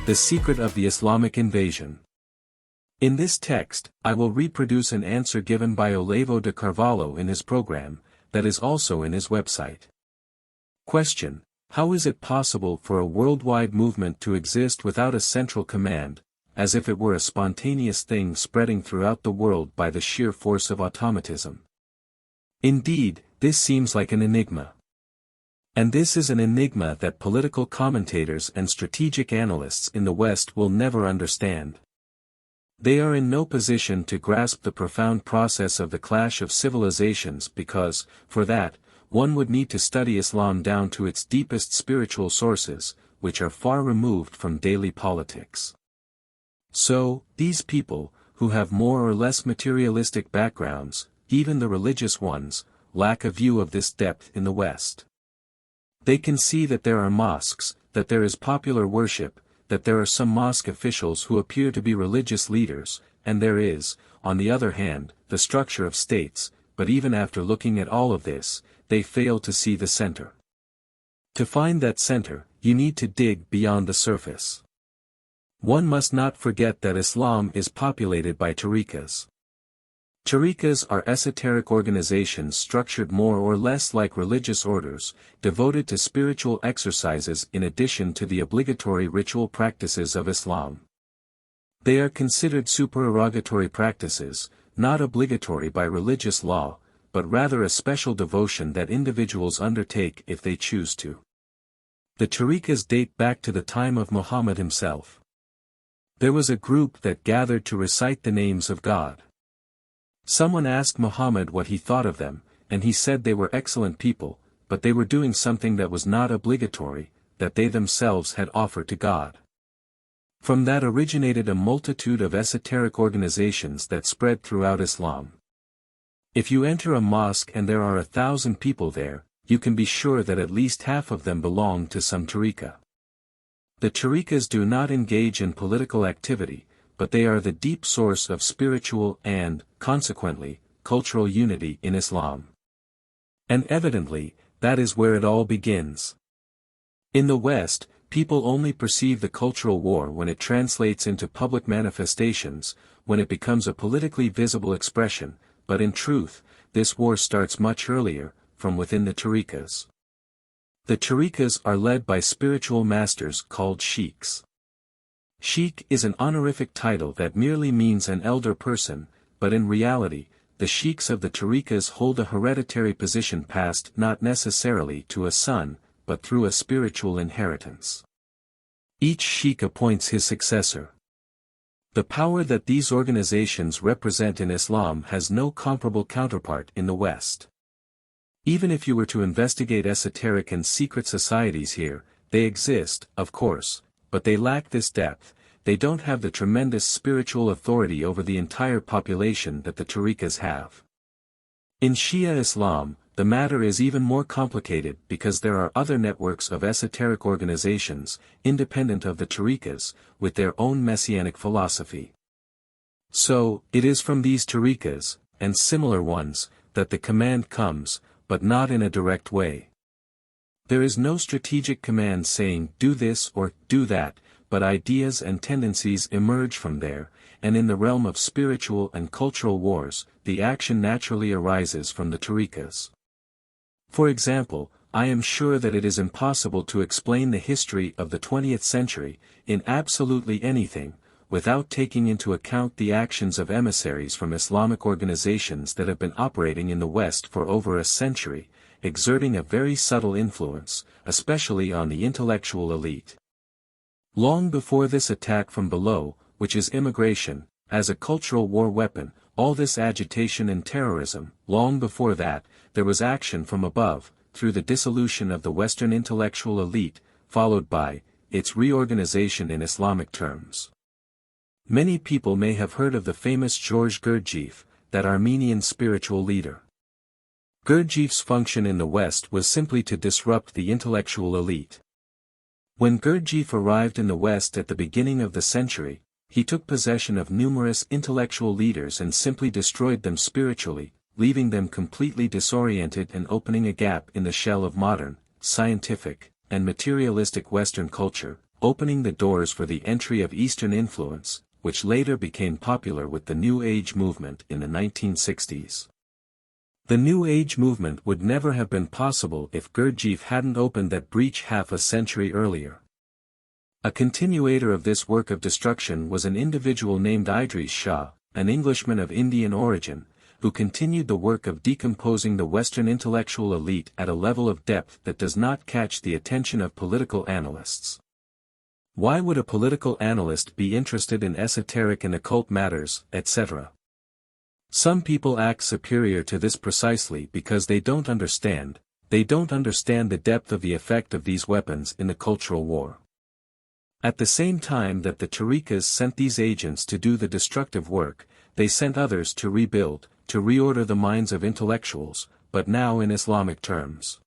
The secret of the Islamic invasion. In this text, I will reproduce an answer given by Olavo de Carvalho in his program, that is also in his website. Question: how is it possible for a worldwide movement to exist without a central command, as if it were a spontaneous thing spreading throughout the world by the sheer force of automatism? Indeed, this seems like an enigma. And this is an enigma that political commentators and strategic analysts in the West will never understand. They are in no position to grasp the profound process of the clash of civilizations because, for that, one would need to study Islam down to its deepest spiritual sources, which are far removed from daily politics. So, these people, who have more or less materialistic backgrounds, even the religious ones, lack a view of this depth in the West. They can see that there are mosques, that there is popular worship, that there are some mosque officials who appear to be religious leaders, and there is, on the other hand, the structure of states, but even after looking at all of this, they fail to see the center. To find that center, you need to dig beyond the surface. One must not forget that Islam is populated by tariqas. Tariqas are esoteric organizations structured more or less like religious orders, devoted to spiritual exercises in addition to the obligatory ritual practices of Islam. They are considered supererogatory practices, not obligatory by religious law, but rather a special devotion that individuals undertake if they choose to. The tariqas date back to the time of Muhammad himself. There was a group that gathered to recite the names of God. Someone asked Muhammad what he thought of them, and he said they were excellent people, but they were doing something that was not obligatory, that they themselves had offered to God. From that originated a multitude of esoteric organizations that spread throughout Islam. If you enter a mosque and there are 1,000 people there, you can be sure that at least half of them belong to some tariqa. The tariqas do not engage in political activity, but they are the deep source of spiritual and, consequently, cultural unity in Islam. And evidently, that is where it all begins. In the West, people only perceive the cultural war when it translates into public manifestations, when it becomes a politically visible expression, but in truth, this war starts much earlier, from within the tariqas. The tariqas are led by spiritual masters called sheikhs. Sheikh is an honorific title that merely means an elder person, but in reality, the sheikhs of the tariqas hold a hereditary position passed not necessarily to a son, but through a spiritual inheritance. Each sheikh appoints his successor. The power that these organizations represent in Islam has no comparable counterpart in the West. Even if you were to investigate esoteric and secret societies here, they exist, of course, but they lack this depth. They don't have the tremendous spiritual authority over the entire population that the tariqas have. In Shia Islam, the matter is even more complicated because there are other networks of esoteric organizations, independent of the tariqas, with their own messianic philosophy. So, it is from these tariqas, and similar ones, that the command comes, but not in a direct way. There is no strategic command saying do this or do that, but ideas and tendencies emerge from there, and in the realm of spiritual and cultural wars, the action naturally arises from the tariqas. For example, I am sure that it is impossible to explain the history of the 20th century, in absolutely anything, without taking into account the actions of emissaries from Islamic organizations that have been operating in the West for over a century, exerting a very subtle influence, especially on the intellectual elite. Long before this attack from below, which is immigration, as a cultural war weapon, all this agitation and terrorism, long before that, there was action from above, through the dissolution of the Western intellectual elite, followed by its reorganization in Islamic terms. Many people may have heard of the famous George Gurdjieff, that Armenian spiritual leader. Gurdjieff's function in the West was simply to disrupt the intellectual elite. When Gurdjieff arrived in the West at the beginning of the century, he took possession of numerous intellectual leaders and simply destroyed them spiritually, leaving them completely disoriented and opening a gap in the shell of modern, scientific, and materialistic Western culture, opening the doors for the entry of Eastern influence, which later became popular with the New Age movement in the 1960s. The New Age movement would never have been possible if Gurdjieff hadn't opened that breach half a century earlier. A continuator of this work of destruction was an individual named Idries Shah, an Englishman of Indian origin, who continued the work of decomposing the Western intellectual elite at a level of depth that does not catch the attention of political analysts. Why would a political analyst be interested in esoteric and occult matters, etc.? Some people act superior to this precisely because they don't understand the depth of the effect of these weapons in the cultural war. At the same time that the tariqas sent these agents to do the destructive work, they sent others to rebuild, to reorder the minds of intellectuals, but now in Islamic terms.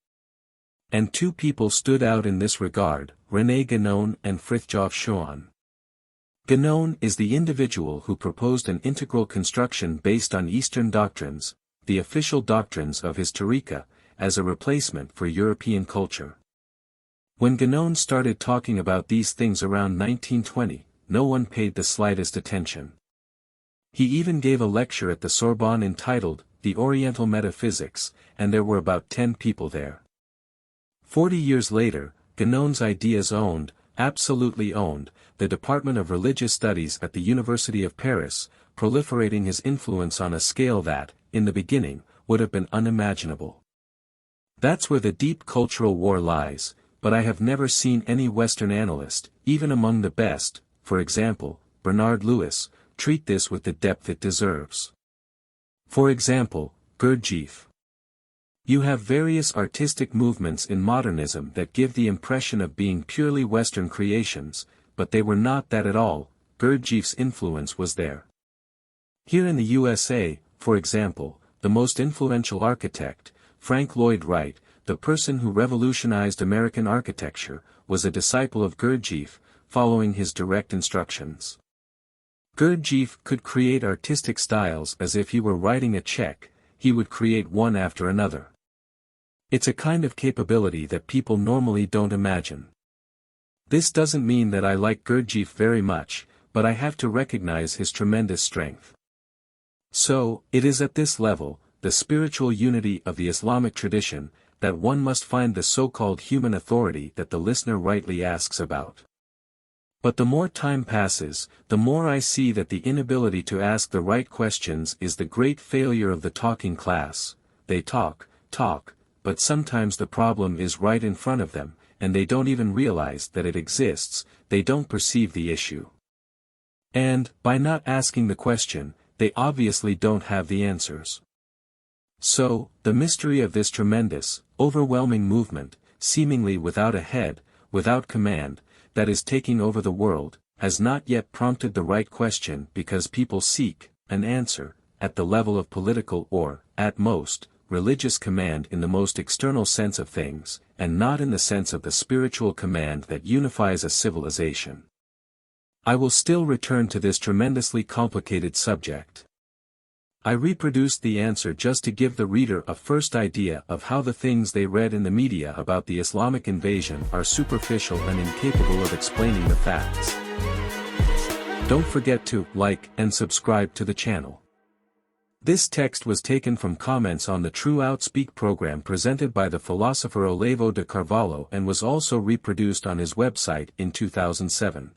And two people stood out in this regard, René Guénon and Frithjof Schuon. Guénon is the individual who proposed an integral construction based on Eastern doctrines, the official doctrines of his tariqa, as a replacement for European culture. When Guénon started talking about these things around 1920, no one paid the slightest attention. He even gave a lecture at the Sorbonne entitled, The Oriental Metaphysics, and there were about 10 people there. 40 years later, Guénon's ideas absolutely owned, the Department of Religious Studies at the University of Paris, proliferating his influence on a scale that, in the beginning, would have been unimaginable. That's where the deep cultural war lies, but I have never seen any Western analyst, even among the best, for example, Bernard Lewis, treat this with the depth it deserves. For example, Gurdjieff. You have various artistic movements in modernism that give the impression of being purely Western creations, but they were not that at all. Gurdjieff's influence was there. Here in the USA, for example, the most influential architect, Frank Lloyd Wright, the person who revolutionized American architecture, was a disciple of Gurdjieff, following his direct instructions. Gurdjieff could create artistic styles as if he were writing a check, he would create one after another. It's a kind of capability that people normally don't imagine. This doesn't mean that I like Gurdjieff very much, but I have to recognize his tremendous strength. So, it is at this level, the spiritual unity of the Islamic tradition, that one must find the so-called human authority that the listener rightly asks about. But the more time passes, the more I see that the inability to ask the right questions is the great failure of the talking class. They talk, but sometimes the problem is right in front of them, and they don't even realize that it exists, they don't perceive the issue. And, by not asking the question, they obviously don't have the answers. So, the mystery of this tremendous, overwhelming movement, seemingly without a head, without command, that is taking over the world, has not yet prompted the right question because people seek an answer at the level of political or, at most, religious command in the most external sense of things, and not in the sense of the spiritual command that unifies a civilization. I will still return to this tremendously complicated subject. I reproduced the answer just to give the reader a first idea of how the things they read in the media about the Islamic invasion are superficial and incapable of explaining the facts. Don't forget to like and subscribe to the channel. This text was taken from comments on the True Outspeak program presented by the philosopher Olavo de Carvalho and was also reproduced on his website in 2007.